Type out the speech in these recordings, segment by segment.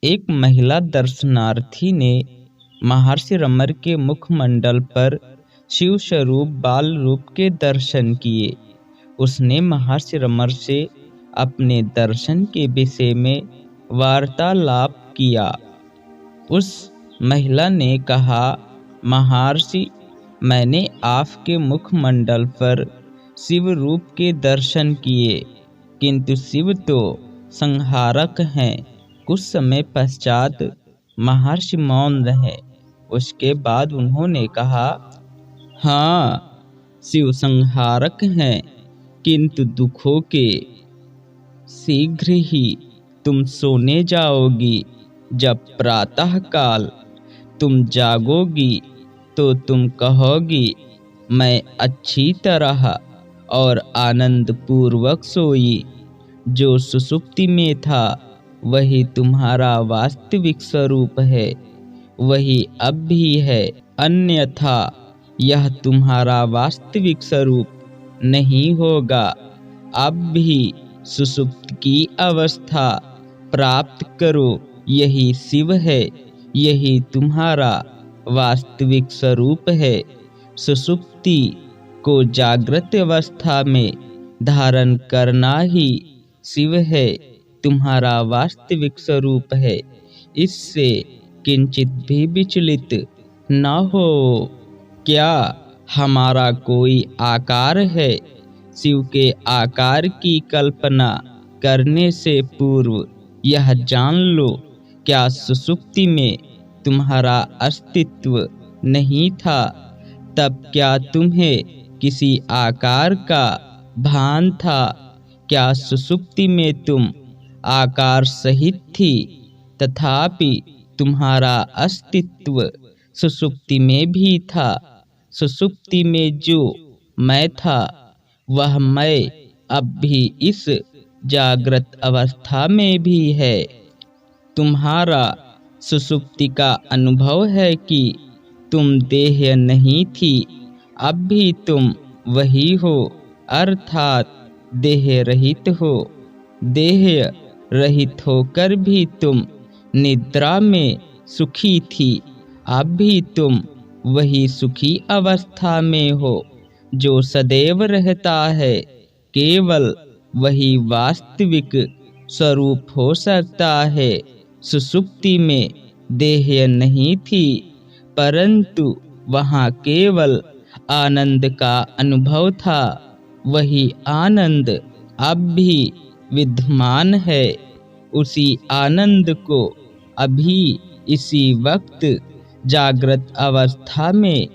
एक महिला दर्शनार्थी ने महर्षि रमर के मुखमंडल पर शिव स्वरूप बाल रूप के दर्शन किए। उसने महर्षि रमर से अपने दर्शन के विषय में वार्तालाप किया। उस महिला ने कहा, महर्षि, मैंने आपके मुखमंडल पर शिव रूप के दर्शन किए, किंतु शिव तो संहारक हैं। कुछ समय पश्चात महर्षि मौन रहे। उसके बाद उन्होंने कहा, हाँ, शिव संहारक हैं, किंतु दुखों के। शीघ्र ही तुम सोने जाओगी। जब प्रातः काल तुम जागोगी तो तुम कहोगी, मैं अच्छी तरह और आनंद पूर्वक सोई। जो सुषुप्ति में था वही तुम्हारा वास्तविक स्वरूप है, वही अब भी है, अन्यथा यह तुम्हारा वास्तविक स्वरूप नहीं होगा। अब भी सुषुप्त की अवस्था प्राप्त करो, यही शिव है, यही तुम्हारा वास्तविक स्वरूप है। सुषुप्ति को जागृत अवस्था में धारण करना ही शिव है, तुम्हारा वास्तविक स्वरूप है। इससे किंचित भी विचलित न हो। क्या हमारा कोई आकार है? शिव के आकार की कल्पना करने से पूर्व यह जान लो, क्या सुषुप्ति में तुम्हारा अस्तित्व नहीं था? तब क्या तुम्हें किसी आकार का भान था? क्या सुषुप्ति में तुम आकार सहित थी, तथापि तुम्हारा अस्तित्व सुषुप्ति में भी था? सुषुप्ति में जो मैं था, वह मैं अब भी इस जागृत अवस्था में भी है। तुम्हारा सुषुप्ति का अनुभव है कि तुम देह नहीं थी, अब भी तुम वही हो, अर्थात देह रहित हो। देह रहित होकर भी तुम निद्रा में सुखी थी, अब भी तुम वही सुखी अवस्था में हो जो सदैव रहता है। केवल वही वास्तविक स्वरूप हो सकता है। सुषुप्ति में देह नहीं थी, परंतु वहाँ केवल आनंद का अनुभव था। वही आनंद अब भी विद्यमान है। उसी आनंद को अभी इसी वक्त जागृत अवस्था में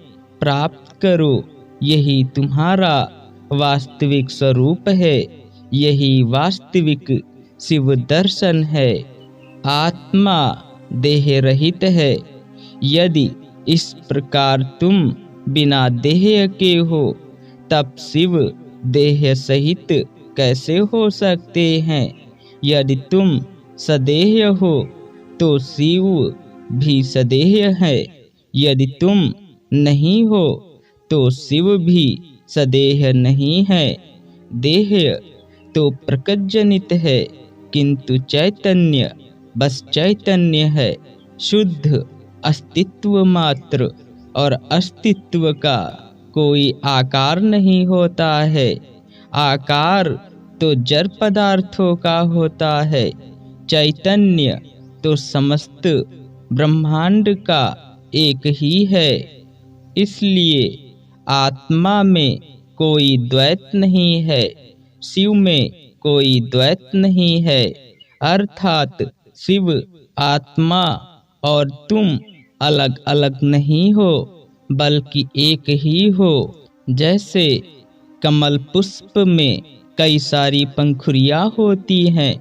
प्राप्त करो। यही तुम्हारा वास्तविक स्वरूप है, यही वास्तविक शिव दर्शन है। आत्मा देह रहित है। यदि इस प्रकार तुम बिना देह के हो, तब शिव देह सहित कैसे हो सकते हैं? यदि तुम सदेह हो तो शिव भी सदेह है। यदि तुम नहीं हो तो शिव भी सदेह नहीं है। देह तो प्रकृति जनित है, किंतु चैतन्य बस चैतन्य है, शुद्ध अस्तित्व मात्र, और अस्तित्व का कोई आकार नहीं होता है। आकार तो जड़ पदार्थों का होता है, चैतन्य तो समस्त ब्रह्मांड का एक ही है। इसलिए आत्मा में कोई द्वैत नहीं है, शिव में कोई द्वैत नहीं है, अर्थात शिव आत्मा और तुम अलग अलग नहीं हो, बल्कि एक ही हो। जैसे कमल पुष्प में कई सारी पंखुड़ियाँ होती हैं,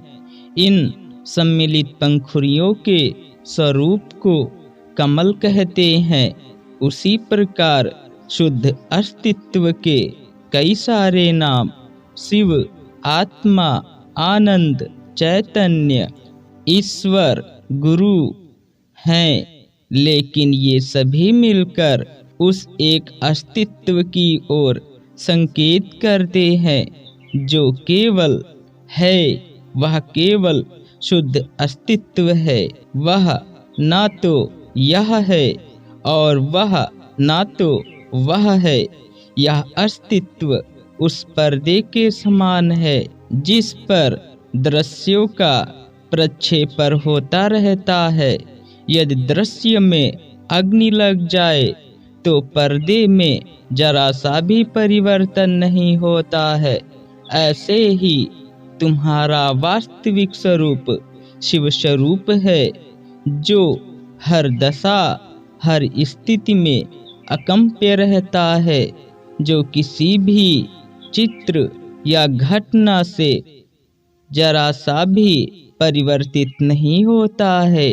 इन सम्मिलित पंखुड़ियों के स्वरूप को कमल कहते हैं। उसी प्रकार शुद्ध अस्तित्व के कई सारे नाम शिव, आत्मा, आनंद, चैतन्य, ईश्वर, गुरु हैं, लेकिन ये सभी मिलकर उस एक अस्तित्व की ओर संकेत करते हैं जो केवल है। वह केवल शुद्ध अस्तित्व है। वह ना तो यह है और वह ना तो वह है। यह अस्तित्व उस पर्दे के समान है जिस पर दृश्यों का प्रक्षेपण होता रहता है। यदि दृश्य में अग्नि लग जाए तो पर्दे में जरा सा भी परिवर्तन नहीं होता है। ऐसे ही तुम्हारा वास्तविक स्वरूप शिव स्वरूप है, जो हर दशा हर स्थिति में अकम्प्य रहता है, जो किसी भी चित्र या घटना से जरा सा भी परिवर्तित नहीं होता है।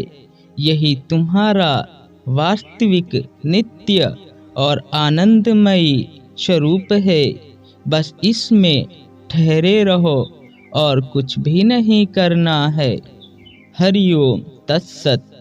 यही तुम्हारा वास्तविक नित्य और आनंदमयी स्वरूप है। बस इसमें ठहरे रहो और कुछ भी नहीं करना है। हरि ओम तत्सत।